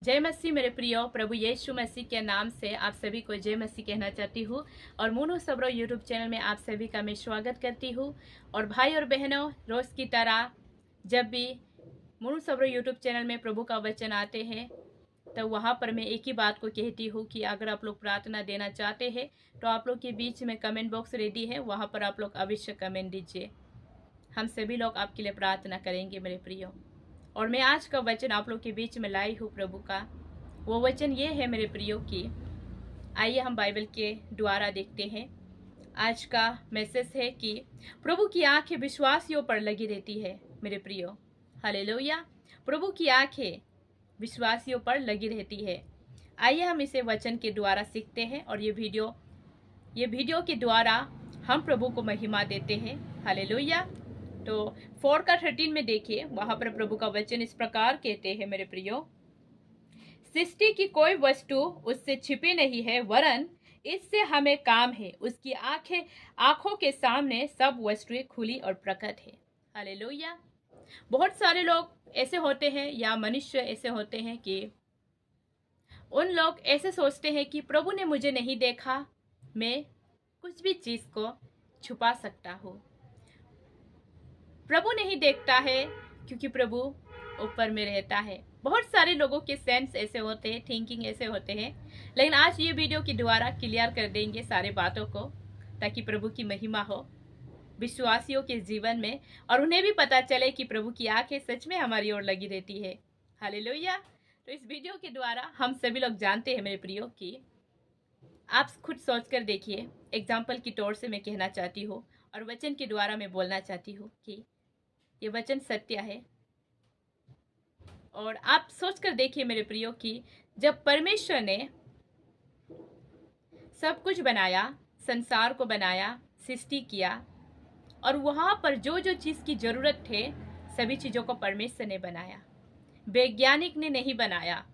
जय मसीह मेरे प्रियो, प्रभु यीशु मसीह के नाम से आप सभी को जय मसीह कहना चाहती हूँ। और मोनू सबरो यूट्यूब चैनल में आप सभी का मैं स्वागत करती हूँ। और भाई और बहनों, रोज़ की तरह जब भी मोनू सबरो यूट्यूब चैनल में प्रभु का वचन आते हैं तो वहाँ पर मैं एक ही बात को कहती हूँ कि अगर आप लोग प्रार्थना देना चाहते हैं तो आप लोग के बीच में कमेंट बॉक्स रेडी है, वहाँ पर आप लोग अवश्य कमेंट दीजिए। हम सभी लोग आपके लिए प्रार्थना करेंगे मेरे प्रियो। और मैं आज का वचन आप लोग के बीच में लाई हूँ प्रभु का। वो वचन ये है मेरे प्रियो की, आइए हम बाइबल के द्वारा देखते हैं। आज का मैसेज है कि प्रभु की आंखें विश्वासियों पर लगी रहती है मेरे प्रियो। हालेलुया। प्रभु की आंखें विश्वासियों पर लगी रहती है। आइए हम इसे वचन के द्वारा सीखते हैं और ये वीडियो के द्वारा हम प्रभु को महिमा देते हैं। हालेलुया। तो 4:13 में देखिए, वहां पर प्रभु का वचन इस प्रकार कहते हैं मेरे प्रियो, सृष्टि की कोई वस्तु उससे छिपी नहीं है, वरन इससे हमें काम है। उसकी आंखों के सामने सब वस्तुएं खुली और प्रकट है। हालेलुया। बहुत सारे लोग ऐसे होते हैं या मनुष्य ऐसे होते हैं कि उन लोग ऐसे सोचते हैं कि प्रभु ने मुझे नहीं देखा, मैं कुछ भी चीज को छुपा सकता हूँ। प्रभु नहीं देखता है क्योंकि प्रभु ऊपर में रहता है। बहुत सारे लोगों के सेंस ऐसे होते हैं, थिंकिंग ऐसे होते हैं, लेकिन आज ये वीडियो के द्वारा क्लियर कर देंगे सारे बातों को, ताकि प्रभु की महिमा हो विश्वासियों के जीवन में और उन्हें भी पता चले कि प्रभु की आंखें सच में हमारी ओर लगी रहती है। हालेलुया। तो इस वीडियो के द्वारा हम सभी लोग जानते हैं मेरे प्रियो कि आप खुद सोच कर देखिए। एग्जाम्पल की तौर से मैं कहना चाहती हूँ और वचन के द्वारा मैं बोलना चाहती हूँ कि ये वचन सत्य है। और आप सोच कर देखिए मेरे प्रियो कि जब परमेश्वर ने सब कुछ बनाया, संसार को बनाया, सृष्टि किया, और वहां पर जो जो चीज की जरूरत थे सभी चीजों को परमेश्वर ने बनाया, वैज्ञानिक ने नहीं बनाया।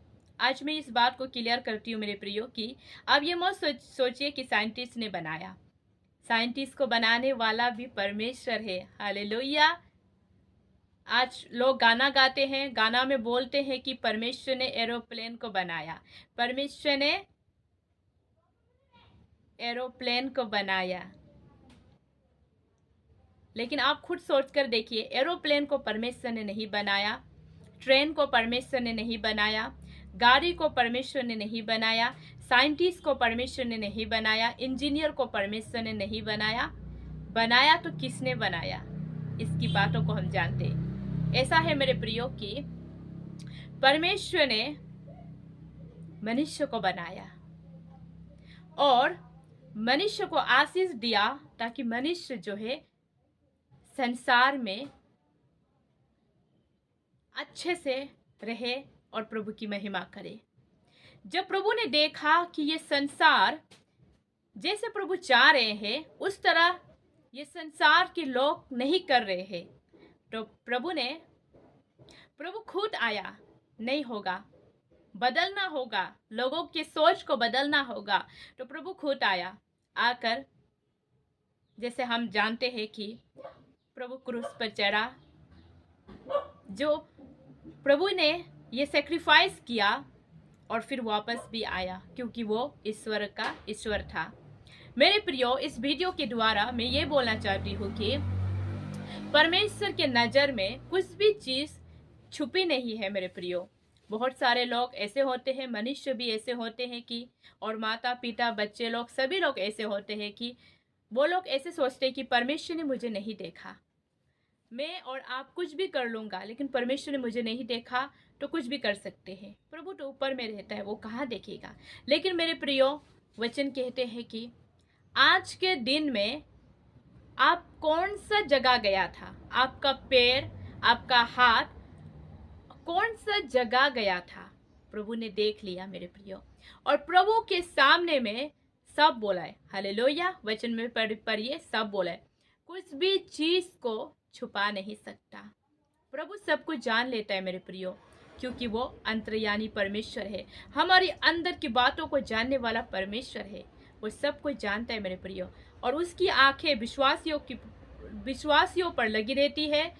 आज मैं इस बात को क्लियर करती हूँ मेरे प्रियो कि अब ये मत सोचिए कि साइंटिस्ट ने बनाया। साइंटिस्ट को बनाने वाला भी परमेश्वर है। हालेलुया। आज लोग गाना गाते हैं, गाना में बोलते हैं कि परमेश्वर ने एरोप्लेन को बनाया, परमेश्वर ने एरोप्लेन को बनाया। लेकिन आप खुद सोचकर देखिए, एरोप्लेन को परमेश्वर ने नहीं बनाया, ट्रेन को परमेश्वर ने नहीं बनाया, गाड़ी को परमेश्वर ने नहीं बनाया, साइंटिस्ट को परमेश्वर ने नहीं बनाया, इंजीनियर को परमेश्वर ने नहीं बनाया। बनाया तो किसने बनाया? इसकी बातों को हम जानते हैं। ऐसा है मेरे प्रियो कि परमेश्वर ने मनुष्य को बनाया और मनुष्य को आशीष दिया ताकि मनुष्य जो है संसार में अच्छे से रहे और प्रभु की महिमा करे। जब प्रभु ने देखा कि ये संसार जैसे प्रभु चाह रहे हैं उस तरह ये संसार के लोग नहीं कर रहे हैं, तो प्रभु खुद आया। नहीं होगा, बदलना होगा, लोगों के सोच को बदलना होगा, तो प्रभु खुद आया। आकर जैसे हम जानते हैं कि प्रभु क्रूस पर चढ़ा, जो प्रभु ने ये सेक्रीफाइस किया और फिर वापस भी आया क्योंकि वो ईश्वर का ईश्वर था। मेरे प्रियो, इस वीडियो के द्वारा मैं ये बोलना चाहती हूँ कि परमेश्वर के नजर में कुछ भी चीज छुपी नहीं है मेरे प्रियो। बहुत सारे लोग ऐसे होते हैं, मनुष्य भी ऐसे होते हैं कि, और माता पिता, बच्चे लोग, सभी लोग ऐसे होते हैं कि वो लोग ऐसे सोचते हैं कि परमेश्वर ने मुझे नहीं देखा, मैं और आप कुछ भी कर लूंगा, लेकिन परमेश्वर ने मुझे नहीं देखा तो कुछ भी कर सकते हैं। प्रभु तो ऊपर में रहता है, वो कहाँ देखेगा? लेकिन मेरे प्रियो, वचन कहते हैं कि आज के दिन में आप कौन सा जगह गया था, आपका पैर, आपका हाथ कौन सा जगह गया था, प्रभु ने देख लिया मेरे प्रियो। और प्रभु के सामने में सब बोला है। हालेलुया। वचन में पढ़िए, सब बोला है। कुछ भी चीज को छुपा नहीं सकता। प्रभु सब कुछ जान लेता है मेरे प्रियो, क्योंकि वो अंतर्यामी परमेश्वर है। हमारी अंदर की बातों को जानने वाला परमेश्वर है, वो सब कुछ जानता है मेरे प्रियो। और उसकी आंखें विश्वासियों पर लगी रहती है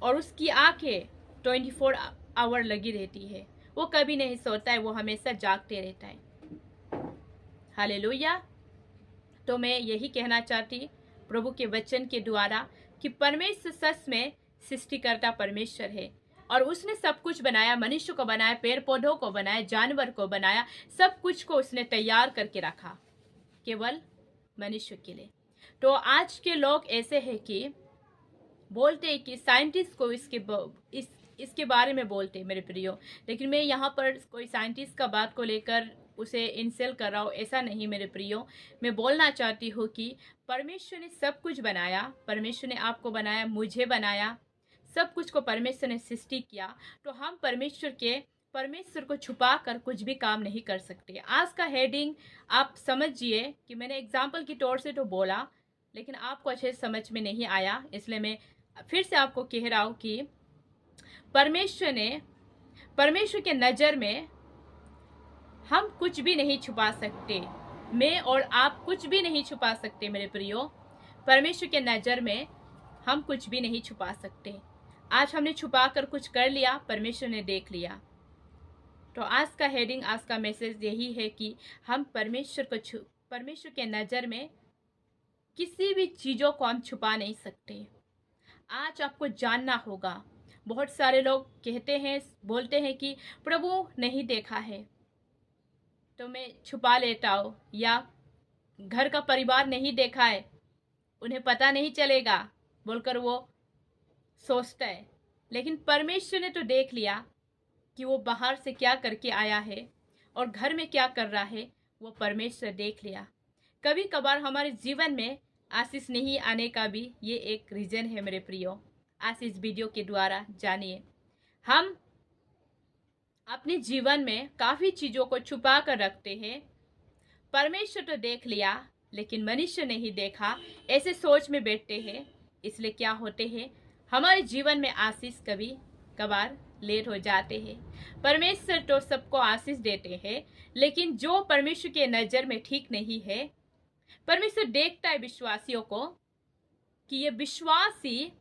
और उसकी आंखें 24 आवर लगी रहती है। वो कभी नहीं सोता है, वो हमेशा जागते रहता है। हालेलुया। तो मैं यही कहना चाहती प्रभु के वचन के द्वारा कि परमेश्वर सच में सृष्टिकर्ता परमेश्वर है और उसने सब कुछ बनाया, मनुष्य को बनाया, पेड़ पौधों को बनाया, जानवर को बनाया, सब कुछ को उसने तैयार करके रखा केवल मनुष्य के लिए। तो आज के लोग ऐसे हैं कि बोलते हैं कि साइंटिस्ट को इसके बारे में बोलते हैं मेरे प्रियो, लेकिन मैं यहाँ पर कोई साइंटिस्ट का बात को लेकर उसे इंसल्ट कर रहा हूँ, ऐसा नहीं मेरे प्रियो। मैं बोलना चाहती हूँ कि परमेश्वर ने सब कुछ बनाया, परमेश्वर ने आपको बनाया, मुझे बनाया, सब कुछ को परमेश्वर ने सृष्टि किया। तो हम परमेश्वर को छुपा कर कुछ भी काम नहीं कर सकते। आज का हेडिंग आप समझिए कि मैंने एग्जाम्पल की तौर से तो बोला, लेकिन आपको अच्छे समझ में नहीं आया, इसलिए मैं फिर से आपको कह रहा हूँ कि परमेश्वर के नज़र में हम कुछ भी नहीं छुपा सकते। मैं और आप कुछ भी नहीं छुपा सकते मेरे प्रियो। परमेश्वर के नज़र में हम कुछ भी नहीं छुपा सकते। आज हमने छुपा कर कुछ कर लिया, परमेश्वर ने देख लिया। तो आज का हेडिंग, आज का मैसेज यही है कि हम परमेश्वर के नज़र में किसी भी चीज़ों को हम छुपा नहीं सकते। आज आपको जानना होगा। बहुत सारे लोग कहते हैं, बोलते हैं कि प्रभु नहीं देखा है तो मैं छुपा लेता हूँ, या घर का परिवार नहीं देखा है, उन्हें पता नहीं चलेगा बोलकर वो सोचता है। लेकिन परमेश्वर ने तो देख लिया कि वो बाहर से क्या करके आया है और घर में क्या कर रहा है, वो परमेश्वर देख लिया। कभी कभार हमारे जीवन में आशीष नहीं आने का भी ये एक रीज़न है मेरे प्रियो। आज इस वीडियो के द्वारा जानिए, हम अपने जीवन में काफ़ी चीज़ों को छुपा कर रखते हैं। परमेश्वर तो देख लिया लेकिन मनुष्य नहीं देखा, ऐसे सोच में बैठते हैं। इसलिए क्या होते हैं, हमारे जीवन में आशीष कभी कभार लेट हो जाते हैं। परमेश्वर तो सबको आशीष देते हैं, लेकिन जो परमेश्वर के नज़र में ठीक नहीं है, परमेश्वर देखता है विश्वासियों को कि ये विश्वासी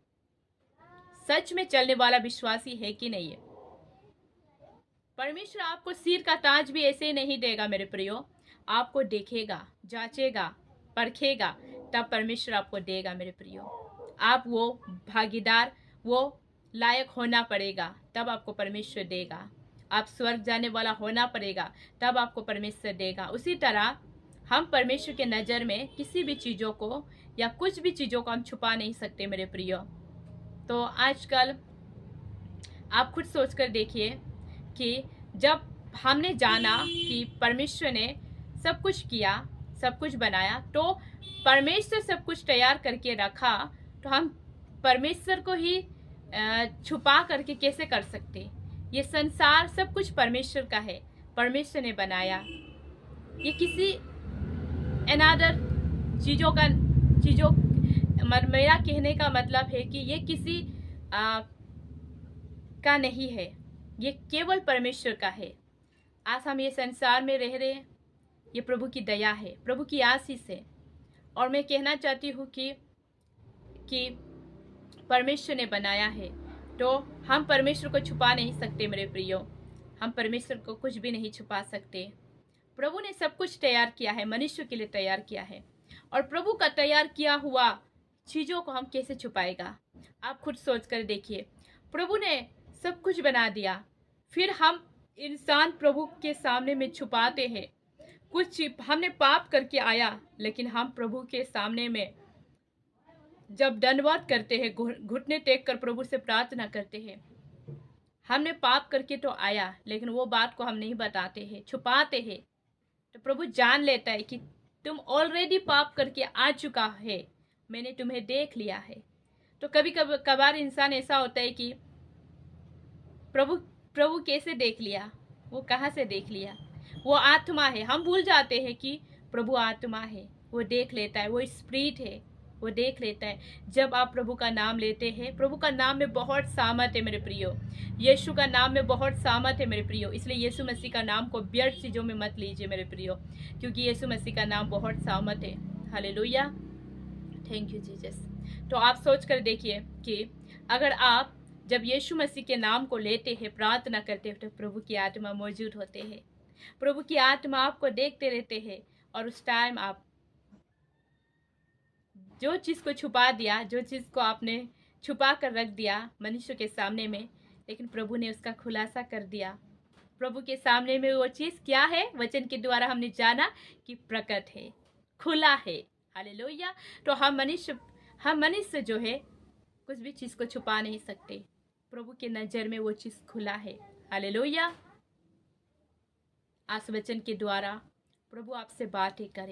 सच में चलने वाला विश्वासी है कि नहीं है। परमेश्वर आपको सिर का ताज भी ऐसे ही नहीं देगा मेरे प्रियो, आपको देखेगा, जांचेगा, परखेगा, तब परमेश्वर आपको देगा मेरे प्रियो। आप वो भागीदार, वो लायक होना पड़ेगा, तब आपको परमेश्वर देगा। आप स्वर्ग जाने वाला होना पड़ेगा, तब आपको परमेश्वर देगा। उसी तरह हम परमेश्वर के नज़र में किसी भी चीज़ों को या कुछ भी चीज़ों को हम छुपा नहीं सकते मेरे प्रियो। तो आजकल आप खुद सोच कर देखिए कि जब हमने जाना कि परमेश्वर ने सब कुछ किया, सब कुछ बनाया, तो परमेश्वर सब कुछ तैयार करके रखा, तो हम परमेश्वर को ही छुपा करके कैसे कर सकते। ये संसार सब कुछ परमेश्वर का है, परमेश्वर ने बनाया। ये किसी अनदर मेरा कहने का मतलब है कि ये किसी का नहीं है, ये केवल परमेश्वर का है। आज हम ये संसार में रह रहे हैं, ये प्रभु की दया है, प्रभु की आशीष है। और मैं कहना चाहती हूँ कि परमेश्वर ने बनाया है, तो हम परमेश्वर को छुपा नहीं सकते मेरे प्रियो। हम परमेश्वर को कुछ भी नहीं छुपा सकते। प्रभु ने सब कुछ तैयार किया है, मनुष्य के लिए तैयार किया है, और प्रभु का तैयार किया हुआ चीज़ों को हम कैसे छुपाएगा। आप खुद सोच कर देखिए, प्रभु ने सब कुछ बना दिया, फिर हम इंसान प्रभु के सामने में छुपाते हैं। कुछ हमने पाप करके आया, लेकिन हम प्रभु के सामने में जब दंडवत करते हैं, घुटने टेक कर प्रभु से प्रार्थना करते हैं, हमने पाप करके तो आया, लेकिन वो बात को हम नहीं बताते हैं, छुपाते हैं। तो प्रभु जान लेता है कि तुम ऑलरेडी पाप करके आ चुका है, मैंने तुम्हें देख लिया है। तो कभी कभार इंसान ऐसा होता है कि प्रभु कैसे देख लिया, वो कहाँ से देख लिया, वो आत्मा है। हम भूल जाते हैं कि प्रभु आत्मा है, वो देख लेता है, वो स्पिरिट है, वो देख लेता है। जब आप प्रभु का नाम लेते हैं, प्रभु का नाम में बहुत सामर्थ है मेरे प्रियो, यीशु का नाम में बहुत सामर्थ है मेरे प्रियो। इसलिए यीशु मसीह का नाम को व्यर्थ चीज़ों में मत लीजिए मेरे प्रियो, क्योंकि यीशु मसीह का नाम बहुत सामर्थ है। Hallelujah, thank you Jesus. तो आप सोच कर देखिए कि अगर आप जब यीशु मसीह के नाम को लेते हैं, प्रार्थना करते हैं, तो प्रभु की आत्मा मौजूद होते हैं। प्रभु की आत्मा आपको देखते रहते हैं और उस टाइम आप जो चीज़ को छुपा दिया, जो चीज़ को आपने छुपा कर रख दिया मनुष्य के सामने में, लेकिन प्रभु ने उसका खुलासा कर दिया। प्रभु के सामने में वो चीज़ क्या है, वचन के द्वारा हमने जाना कि प्रकट है, खुला है। हालेलुया। तो हम मनुष्य जो है कुछ भी चीज़ को छुपा नहीं सकते। प्रभु के नज़र में वो चीज़ खुला है। हालेलुया। आज वचन के द्वारा प्रभु आपसे बातें करे।